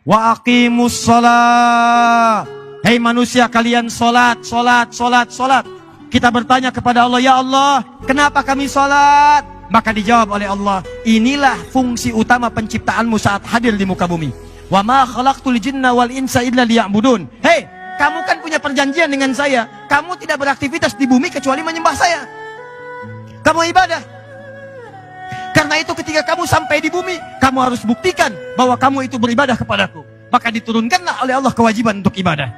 Wa aqimus shalah. Hei manusia, kalian salat, salat, salat, salat. Kita bertanya kepada Allah, ya Allah, kenapa kami salat? Maka dijawab oleh Allah, inilah fungsi utama penciptaanmu saat hadir di muka bumi. Wa ma khalaqtul jinna wal insa illa liya'budun. Hei, kamu kan punya perjanjian dengan saya. Kamu tidak beraktivitas di bumi kecuali menyembah saya. Kamu ibadah. Karena itu ketika kamu sampai di bumi, kamu harus buktikan bahwa kamu itu beribadah kepadaku. Maka diturunkanlah oleh Allah kewajiban untuk ibadah.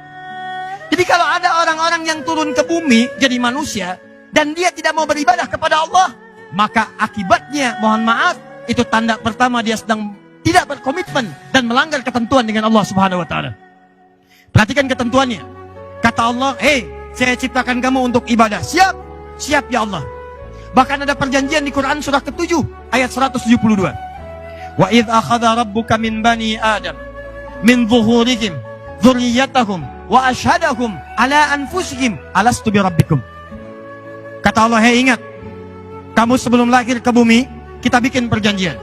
Jadi kalau ada orang-orang yang turun ke bumi jadi manusia dan dia tidak mau beribadah kepada Allah, maka akibatnya, mohon maaf, itu tanda pertama dia sedang tidak berkomitmen dan melanggar ketentuan dengan Allah Subhanahu wa taala. Perhatikan ketentuannya. Kata Allah, "Hei, saya ciptakan kamu untuk ibadah." Siap? Siap ya Allah. Bahkan ada perjanjian di Quran surah ke-7 ayat 172. Wa idz akhadha rabbuka min bani Adam min zuhurihim dzurriyyatahum wa asyhadahum ala anfusihim alastu birabbikum. Kata Allah, "Hei, ingat, kamu sebelum lahir ke bumi, kita bikin perjanjian.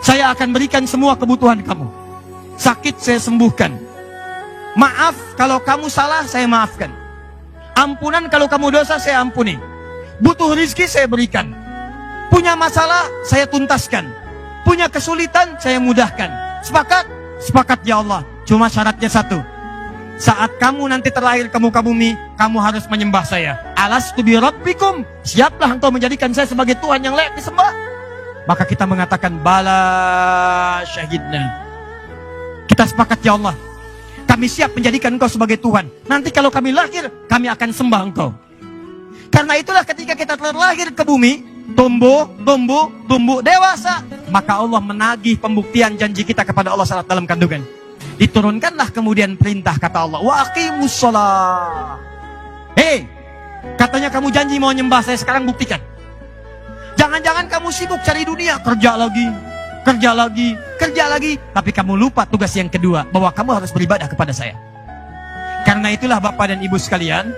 Saya akan berikan semua kebutuhan kamu. Sakit saya sembuhkan. Maaf kalau kamu salah, saya maafkan. Ampunan kalau kamu dosa, saya ampuni. Butuh rizki, saya berikan. Punya masalah, saya tuntaskan. Punya kesulitan, saya mudahkan. Sepakat? Sepakat ya Allah. Cuma syaratnya satu. Saat kamu nanti terlahir ke muka bumi, kamu harus menyembah saya. Alastu birabbikum. Siaplah engkau menjadikan saya sebagai Tuhan yang layak disembah?" Maka kita mengatakan, "Bala syahidna." Kita sepakat ya Allah. Kami siap menjadikan engkau sebagai Tuhan. Nanti kalau kami lahir, kami akan sembah engkau. Karena itulah ketika kita terlahir ke bumi, tumbuh, dewasa, maka Allah menagih pembuktian janji kita kepada Allah saat dalam kandungan. Diturunkanlah kemudian perintah, kata Allah, "Wa aqimus shalah." Hei, katanya kamu janji mau nyembah saya, sekarang buktikan. Jangan-jangan kamu sibuk cari dunia, kerja lagi, tapi kamu lupa tugas yang kedua, bahwa kamu harus beribadah kepada saya. Karena itulah Bapak dan Ibu sekalian,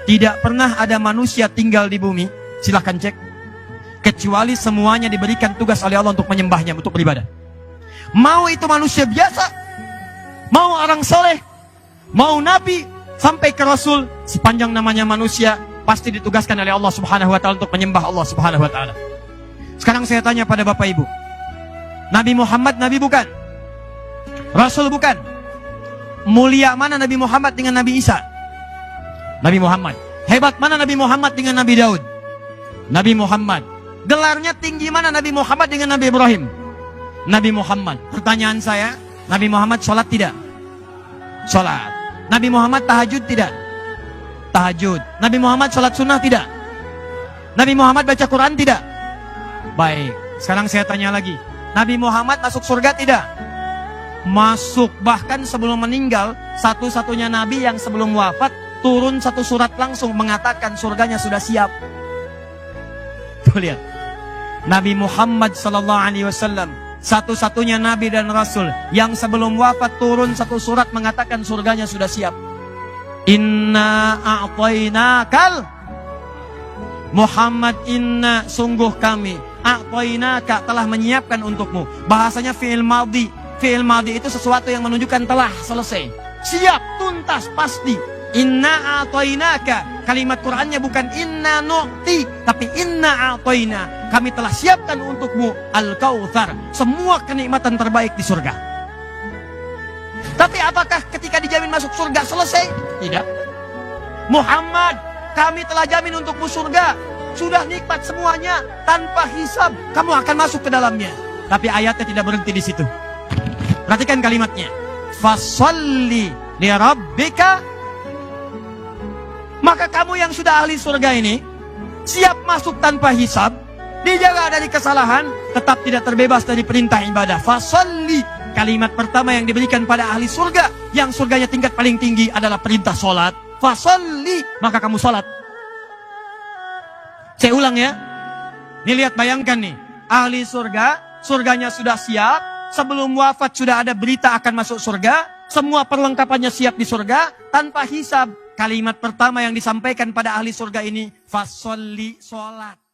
tidak pernah ada manusia tinggal di bumi, silahkan cek, kecuali semuanya diberikan tugas oleh Allah untuk menyembahnya, untuk beribadah. Mau itu manusia biasa, mau orang soleh, mau nabi, sampai ke rasul, sepanjang namanya manusia, pasti ditugaskan oleh Allah Subhanahu wa taala untuk menyembah Allah Subhanahu wa taala. Sekarang saya tanya pada Bapak Ibu, Nabi Muhammad nabi bukan? Rasul bukan? Mulia mana Nabi Muhammad dengan Nabi Isa? Nabi Muhammad. Hebat mana Nabi Muhammad dengan Nabi Daud? Nabi Muhammad. Gelarnya tinggi mana Nabi Muhammad dengan Nabi Ibrahim? Nabi Muhammad. Pertanyaan saya, Nabi Muhammad sholat tidak? Sholat. Nabi Muhammad tahajud tidak? Tahajud. Nabi Muhammad sholat sunnah tidak? Nabi Muhammad baca Quran tidak? Baik. Sekarang saya tanya lagi, Nabi Muhammad masuk surga tidak? Masuk. Bahkan sebelum meninggal, satu-satunya Nabi yang sebelum wafat turun satu surat langsung mengatakan surganya sudah siap. Tuh lihat, Nabi Muhammad SAW satu-satunya Nabi dan Rasul yang sebelum wafat turun satu surat mengatakan surganya sudah siap. Inna a'tainakal Muhammad, inna sungguh kami, a'tainaka telah menyiapkan untukmu. Bahasanya fi'il madhi. Fi'il madhi itu sesuatu yang menunjukkan telah selesai, siap, tuntas, pasti. Inna a'tainaka, kalimat Qur'annya bukan inna nu'ti, tapi inna a'taina, kami telah siapkan untukmu al-kautsar, semua kenikmatan terbaik di surga. Tapi apakah ketika dijamin masuk surga selesai? Tidak. Muhammad, kami telah jamin untukmu surga, sudah nikmat semuanya, tanpa hisab, kamu akan masuk ke dalamnya. Tapi ayatnya tidak berhenti di situ. Perhatikan kalimatnya, fasholli li rabbika. Maka kamu yang sudah ahli surga ini, siap masuk tanpa hisab, dijaga dari kesalahan, tetap tidak terbebas dari perintah ibadah. Fasholli, kalimat pertama yang diberikan pada ahli surga, yang surganya tingkat paling tinggi adalah perintah sholat. Fasholli, maka kamu sholat. Saya ulang ya. Nih lihat, bayangkan nih, ahli surga, surganya sudah siap, sebelum wafat sudah ada berita akan masuk surga, semua perlengkapannya siap di surga, tanpa hisab. Kalimat pertama yang disampaikan pada ahli surga ini, fasholli, sholat.